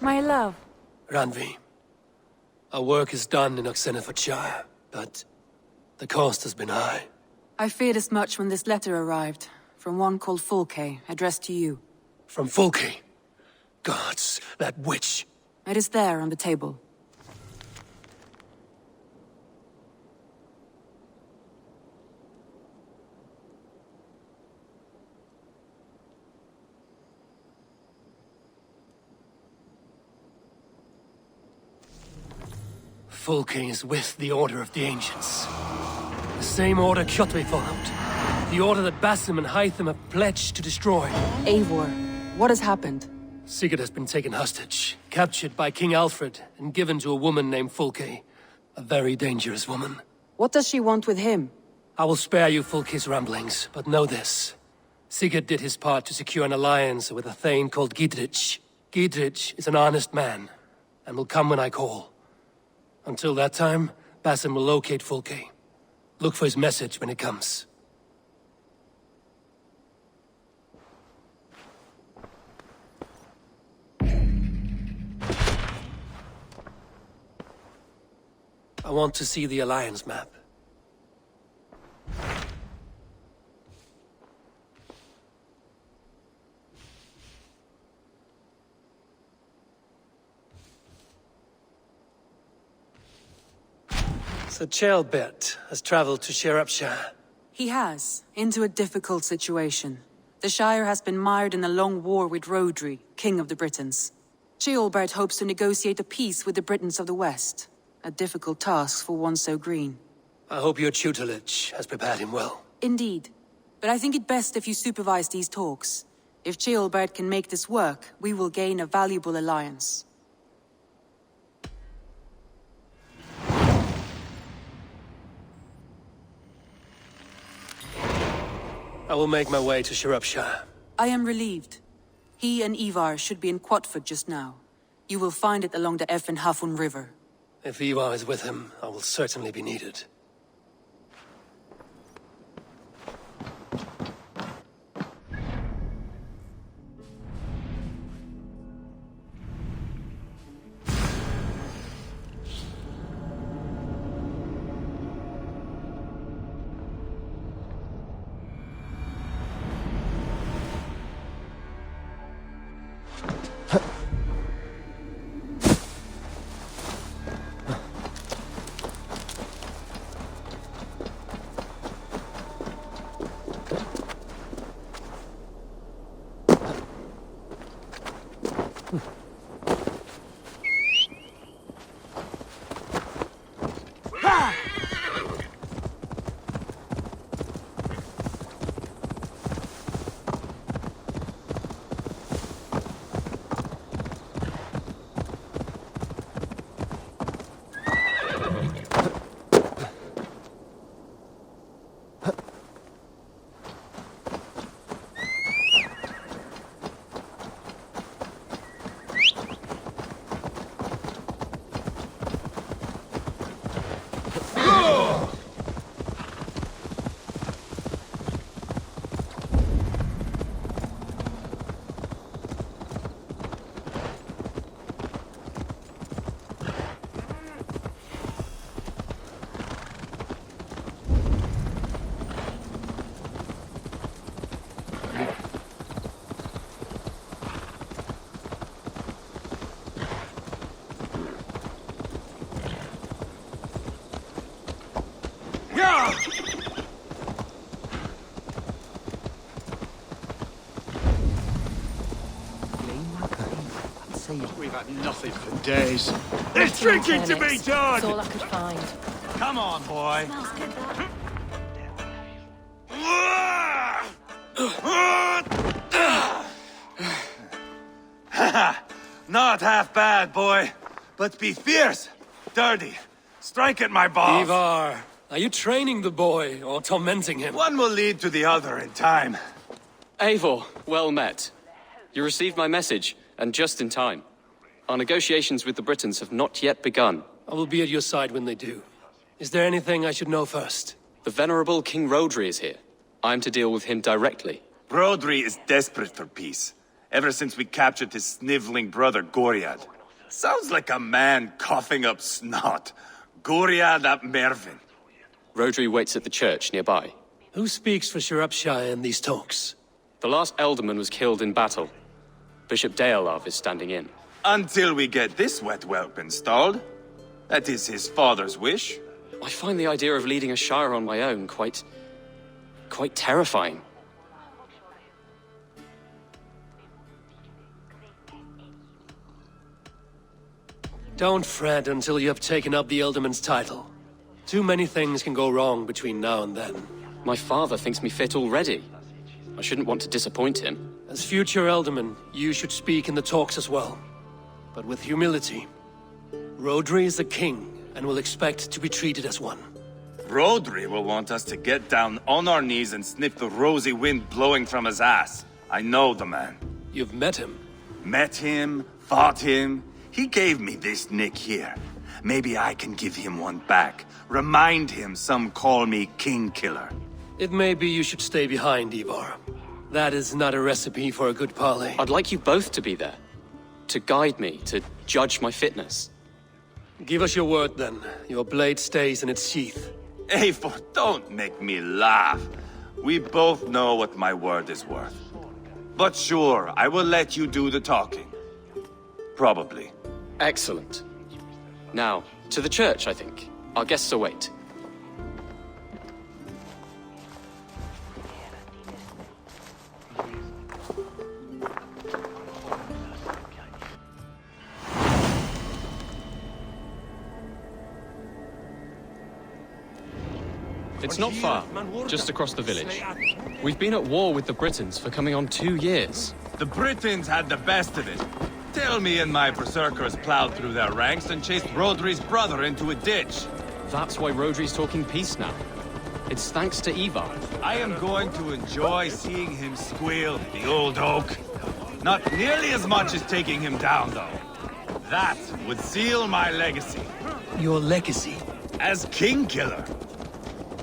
My love. Randvi, our work is done in Oxenfordshire, but the cost has been high. I feared as much when this letter arrived, from one called Fulke, addressed to you. From Fulke? Gods, that witch! It is there on the table. Fulke is with the Order of the Ancients. The same order Kjotve followed. The order that Basim and Hytham have pledged to destroy. Eivor, what has happened? Sigurd has been taken hostage, captured by King Alfred, and given to a woman named Fulke. A very dangerous woman. What does she want with him? I will spare you Fulke's ramblings, but know this. Sigurd did his part to secure an alliance with a thane called Gidrich. Gidrich is an honest man, and will come when I call. Until that time, Basim will locate Fulke. Look for his message when it comes. I want to see the Alliance map. So Ceolbert has traveled to Shropshire. He has, into a difficult situation. The Shire has been mired in a long war with Rhodri, King of the Britons. Ceolbert hopes to negotiate a peace with the Britons of the West. A difficult task for one so green. I hope your tutelage has prepared him well. Indeed. But I think it best if you supervise these talks. If Ceolbert can make this work, we will gain a valuable alliance. I will make my way to Shropshire. I am relieved. He and Ivar should be in Quatford just now. You will find it along the Effen Hafun River. If Ivar is with him, I will certainly be needed. We've had nothing for days. There's drinking to be done! That's all I could find. Come on, boy. Smells good, that. Not half bad, boy. But be fierce, dirty. Strike at my balls. Ivar, are you training the boy or tormenting him? One will lead to the other in time. Eivor, well met. You received my message, and just in time. Our negotiations with the Britons have not yet begun. I will be at your side when they do. Is there anything I should know first? The venerable King Rhodri is here. I'm to deal with him directly. Rhodri is desperate for peace. Ever since we captured his sniveling brother, Goriad. Sounds like a man coughing up snot. Goriad ap Mervyn. Rodri waits at the church nearby. Who speaks for Shropshire in these talks? The last Elderman was killed in battle. Bishop Deolav is standing in. Until we get this wet whelp installed. That is his father's wish. I find the idea of leading a shire on my own quite terrifying. Don't fret until you have taken up the Elderman's title. Too many things can go wrong between now and then. My father thinks me fit already. I shouldn't want to disappoint him. As future Elderman, you should speak in the talks as well. But with humility. Rodri is the king, and will expect to be treated as one. Rodri will want us to get down on our knees and sniff the rosy wind blowing from his ass. I know the man. You've met him. Met him, fought him. He gave me this nick here. Maybe I can give him one back. Remind him some call me King Killer. It may be you should stay behind, Ivar. That is not a recipe for a good parley. I'd like you both to be there. To guide me, to judge my fitness. Give us your word, then. Your blade stays in its sheath. Eivor, don't make me laugh. We both know what my word is worth. But sure, I will let you do the talking. Probably. Excellent. Now, to the church, I think. Our guests await. It's not far, just across the village. We've been at war with the Britons for coming on 2 years. The Britons had the best of it. Tell me and my berserkers plowed through their ranks and chased Rodri's brother into a ditch. That's why Rodri's talking peace now. It's thanks to Ivar. I am going to enjoy seeing him squeal, the old oak. Not nearly as much as taking him down, though. That would seal my legacy. Your legacy? As King Killer.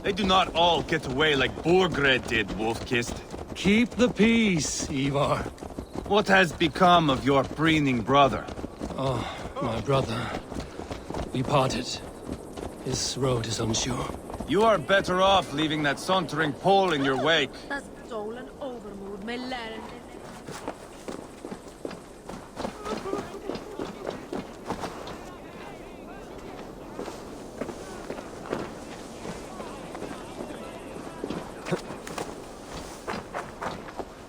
They do not all get away like Borgred did, Wolf-Kissed. Keep the peace, Ivar. What has become of your preening brother? Oh, my brother. We parted. His road is unsure. You are better off leaving that sauntering Pole in your wake.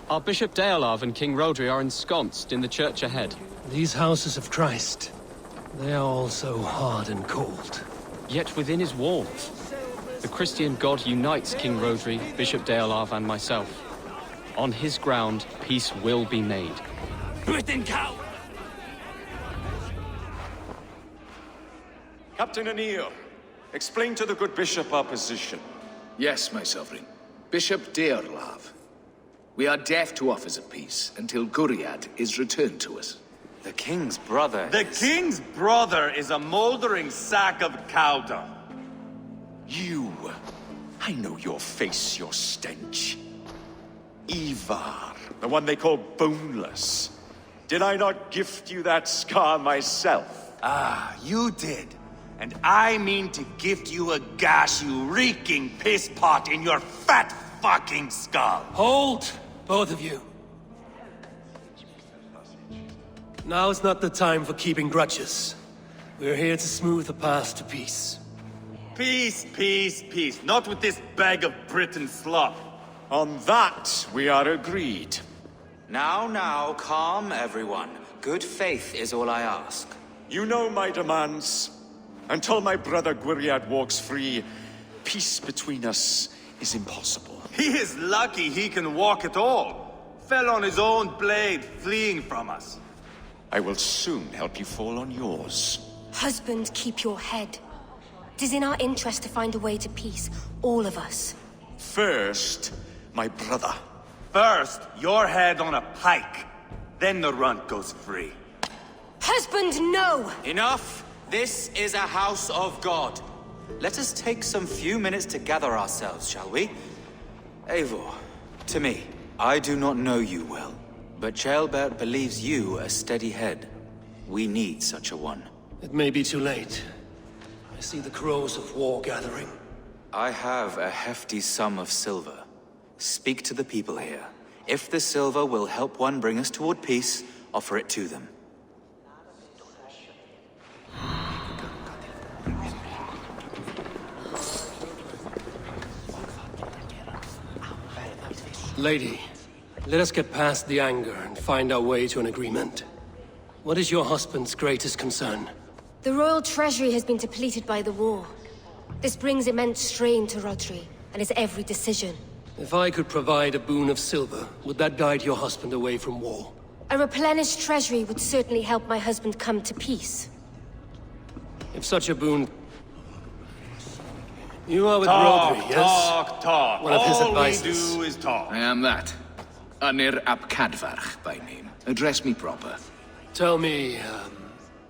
Our Bishop Deolav and King Rodri are ensconced in the church ahead. These houses of Christ, they are all so hard and cold. Yet within his walls, the Christian God unites King Rodri, Bishop Deolav, and myself. On his ground, peace will be made. Britain cow! Captain Anil, explain to the good bishop our position. Yes, my sovereign. Bishop Deolav. We are deaf to offers of peace until Guriad is returned to us. The king's brother The king's brother is a moldering sack of cow dung. You! I know your face, your stench. Ivar, the one they call boneless. Did I not gift you that scar myself? Ah, you did. And I mean to gift you a gash, you reeking piss pot in your fat fucking skull. Hold, both of you. Now is not the time for keeping grudges. We're here to smooth the path to peace. Peace, peace, peace. Not with this bag of Britain slop. On that, we are agreed. Now, calm everyone. Good faith is all I ask. You know my demands. Until my brother Gwiriad walks free, peace between us is impossible. He is lucky he can walk at all. Fell on his own blade, fleeing from us. I will soon help you fall on yours. Husband, keep your head. It is in our interest to find a way to peace, all of us. First, my brother. First, your head on a pike. Then the runt goes free. Husband, no! Enough! This is a house of God. Let us take some few minutes to gather ourselves, shall we? Eivor, to me, I do not know you well, but Ceolbert believes you a steady head. We need such a one. It may be too late. I see the crows of war gathering. I have a hefty sum of silver. Speak to the people here. If the silver will help one bring us toward peace, offer it to them. Lady, let us get past the anger and find our way to an agreement. What is your husband's greatest concern? The royal treasury has been depleted by the war. This brings immense strain to Rodri and his every decision. If I could provide a boon of silver, would that guide your husband away from war? A replenished treasury would certainly help my husband come to peace. If such a boon... You are with Talk, Rodri, yes? talk. One of his All advisors. we do is talk. I am that. Anir ap Cadfarch by name. Address me proper. Tell me,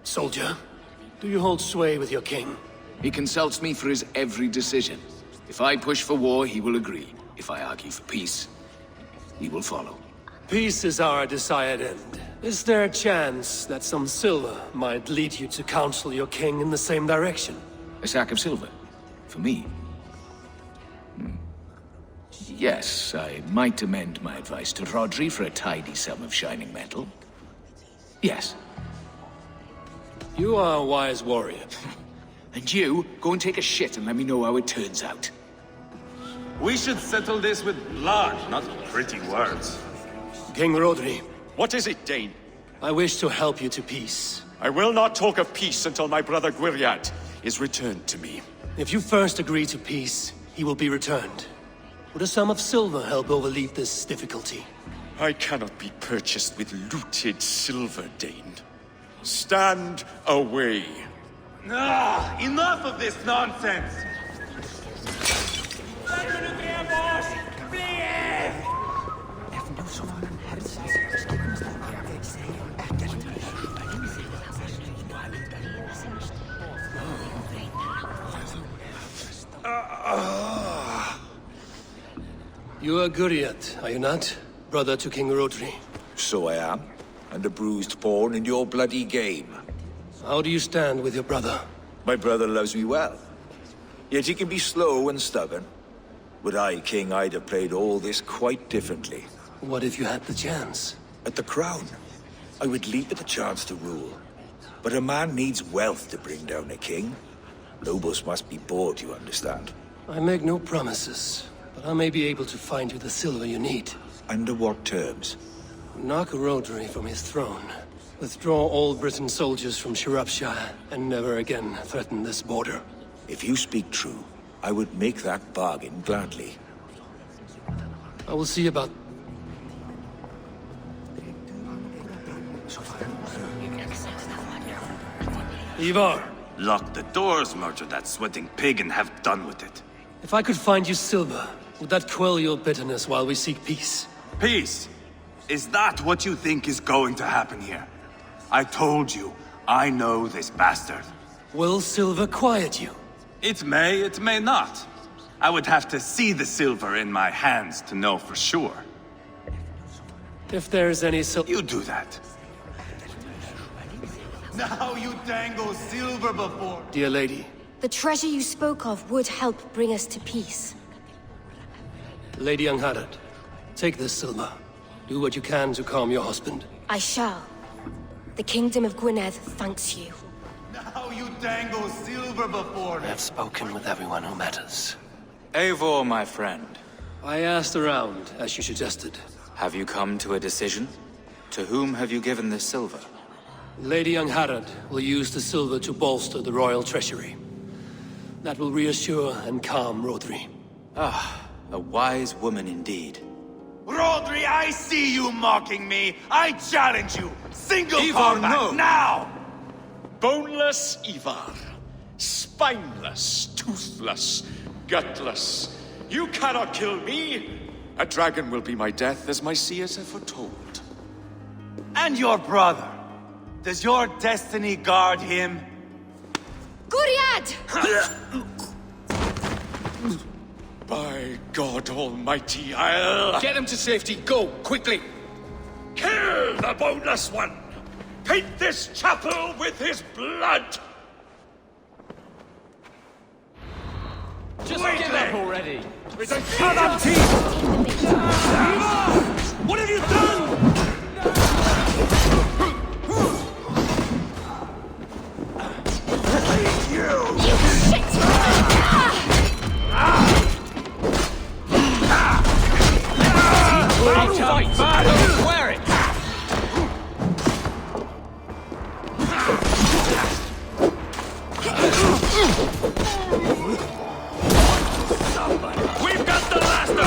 soldier, do you hold sway with your king? He consults me for his every decision. If I push for war, he will agree. If I argue for peace, he will follow. Peace is our desired end. Is there a chance that some silver might lead you to counsel your king in the same direction? A sack of silver? For me? Yes, I might amend my advice to Rodri for a tidy sum of shining metal. Yes. You are a wise warrior. And you, go and take a shit and let me know how it turns out. We should settle this with blood, not pretty words. King Rodri, What is it, Dane? I wish to help you to peace. I will not talk of peace until my brother Gwiriad is returned to me. If you first agree to peace, he will be returned. Would a sum of silver help overleap this difficulty? I cannot be purchased with looted silver, Dane. Stand away. Enough of this nonsense! You are Guriat, are you not? Brother to King Rodri. So I am, and a bruised pawn in your bloody game. How do you stand with your brother? My brother loves me well. Yet he can be slow and stubborn. Were I king, I'd have played all this quite differently. What if you had the chance? At the crown, I would leap at the chance to rule. But a man needs wealth to bring down a king. Nobles must be bought, you understand. I make no promises, but I may be able to find you the silver you need. Under what terms? Knock Rodri from his throne. Withdraw all Britain soldiers from Shropshire, and never again threaten this border. If you speak true, I would make that bargain gladly. I will see about... Ivar! Lock the doors, murder that sweating pig, and have done with it. If I could find you silver, would that quell your bitterness while we seek peace? Peace? Is that what you think is going to happen here? I told you, I know this bastard. Will silver quiet you? It may not. I would have to see the silver in my hands to know for sure. If there's any silver... You do that. Now you dangle silver before... Dear lady. The treasure you spoke of would help bring us to peace. Lady AMHarbinger, take this silver. Do what you can to calm your husband. I shall. The Kingdom of Gwynedd thanks you. Now you dangle silver before... I have spoken with everyone who matters. Eivor, my friend. I asked around, as you suggested. Have you come to a decision? To whom have you given this silver? Lady AMHarbinger will use the silver to bolster the royal treasury. That will reassure and calm Rodri. Ah, a wise woman indeed. Rodri, I see you mocking me! I challenge you! Single Ivar, combat, no. now! Boneless Ivar. Spineless, toothless, gutless. You cannot kill me! A dragon will be my death, as my seers have foretold. And your brother? Does your destiny guard him? Gwriad! By God Almighty, I'll... Get him to safety, go, quickly! Kill the boneless one! Paint this chapel with his blood! Just give up already! What have you done? Wear it! We've got the last of them!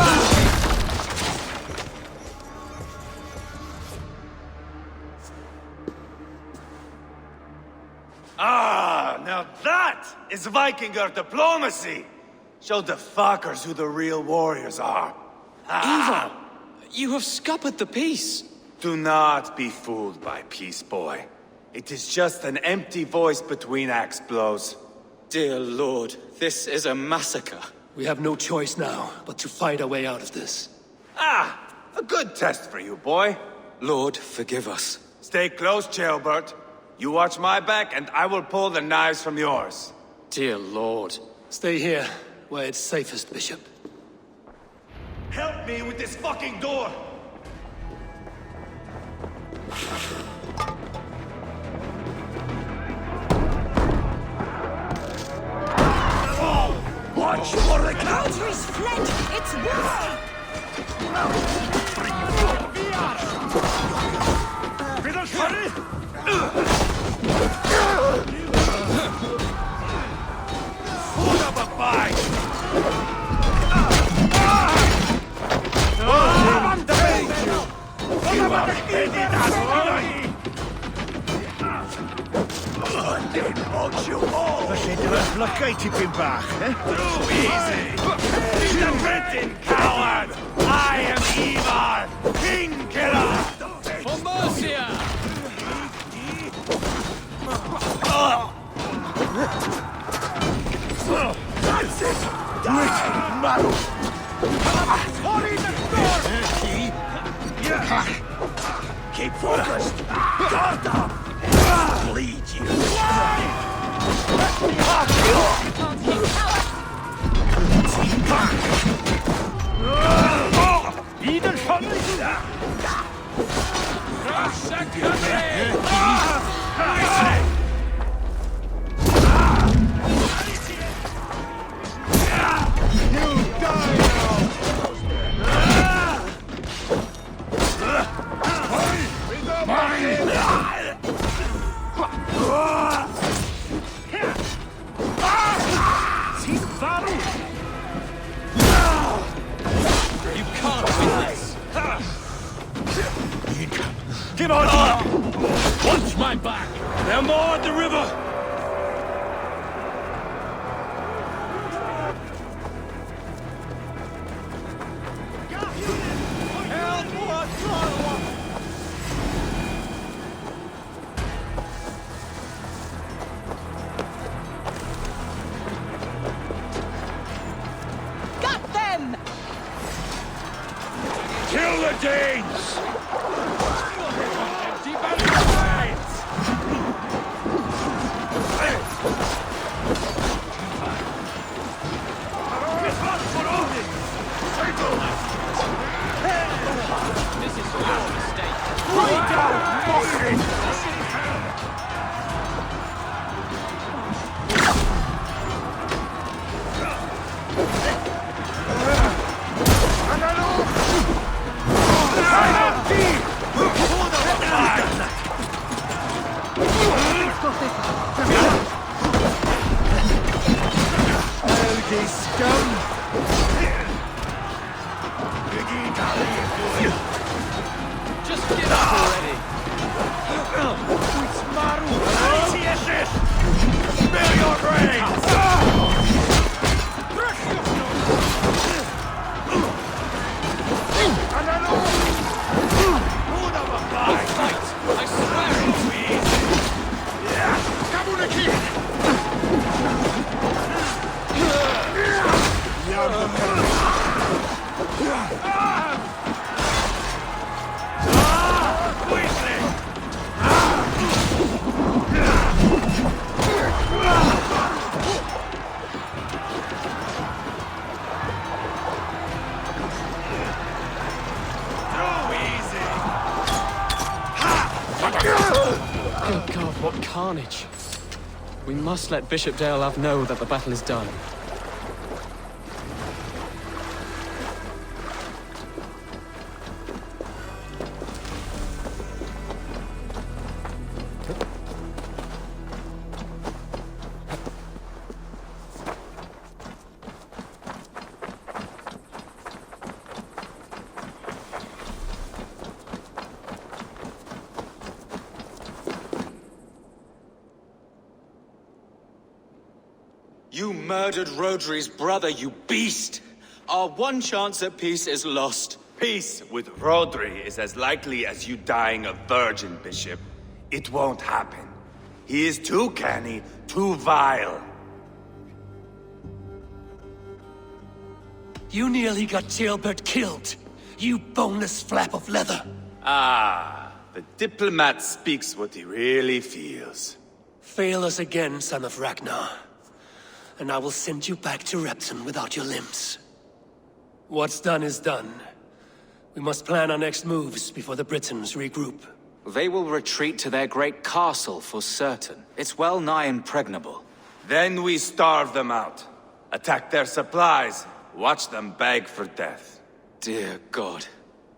Ah, now that is Vikinger diplomacy! Show the fuckers who the real warriors are. Ivar! You have scuppered the peace! Do not be fooled by peace, boy. It is just an empty voice between axe blows. Dear Lord, this is a massacre. We have no choice now but to fight our way out of this. Ah, a good test for you, boy. Lord, forgive us. Stay close, Jailbert. You watch my back, and I will pull the knives from yours. Dear Lord. Stay here, where it's safest, Bishop. Help me with this fucking door! Watch for the count! Rodri's fled! It's war! Too easy! He's a Briton coward! I am Ivar, King Killer! For Mercia! That's it! Die, Maru! Keep focused! Guard up! Bleed you! Come on! Watch my back! There are more at the river! Got them! Kill the Danes! What carnage! We must let Bishop Deolav know that the battle is done. You murdered Rodri's brother, you beast! Our one chance at peace is lost. Peace with Rodri is as likely as you dying a virgin, Bishop. It won't happen. He is too canny, too vile. You nearly got Ceolbert killed, you boneless flap of leather. Ah, the diplomat speaks what he really feels. Fail us again, son of Ragnar, and I will send you back to Repton without your limbs. What's done is done. We must plan our next moves before the Britons regroup. They will retreat to their great castle for certain. It's well nigh impregnable. Then we starve them out. Attack their supplies. Watch them beg for death. Dear God.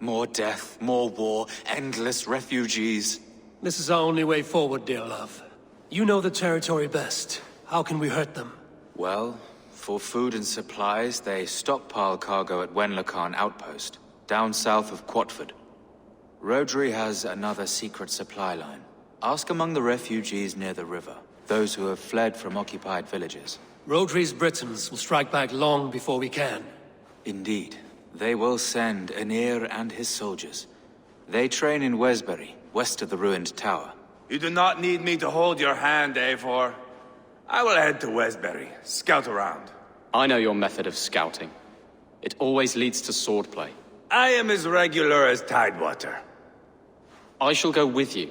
More death, more war, endless refugees. This is our only way forward, Deolav. You know the territory best. How can we hurt them? Well, for food and supplies, they stockpile cargo at Wenlacan Outpost, down south of Quatford. Rodri has another secret supply line. Ask among the refugees near the river, those who have fled from occupied villages. Rodri's Britons will strike back long before we can. Indeed. They will send Aenir and his soldiers. They train in Wesbury, west of the ruined tower. You do not need me to hold your hand, Eivor. I will head to Wesbury, scout around. I know your method of scouting. It always leads to swordplay. I am as regular as Tidewater. I shall go with you,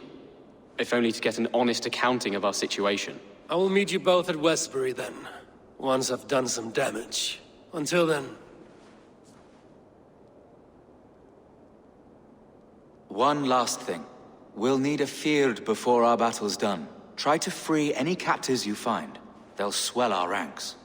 if only to get an honest accounting of our situation. I will meet you both at Westbury then, once I've done some damage. Until then... One last thing. We'll need a field before our battle's done. Try to free any captives you find. They'll swell our ranks.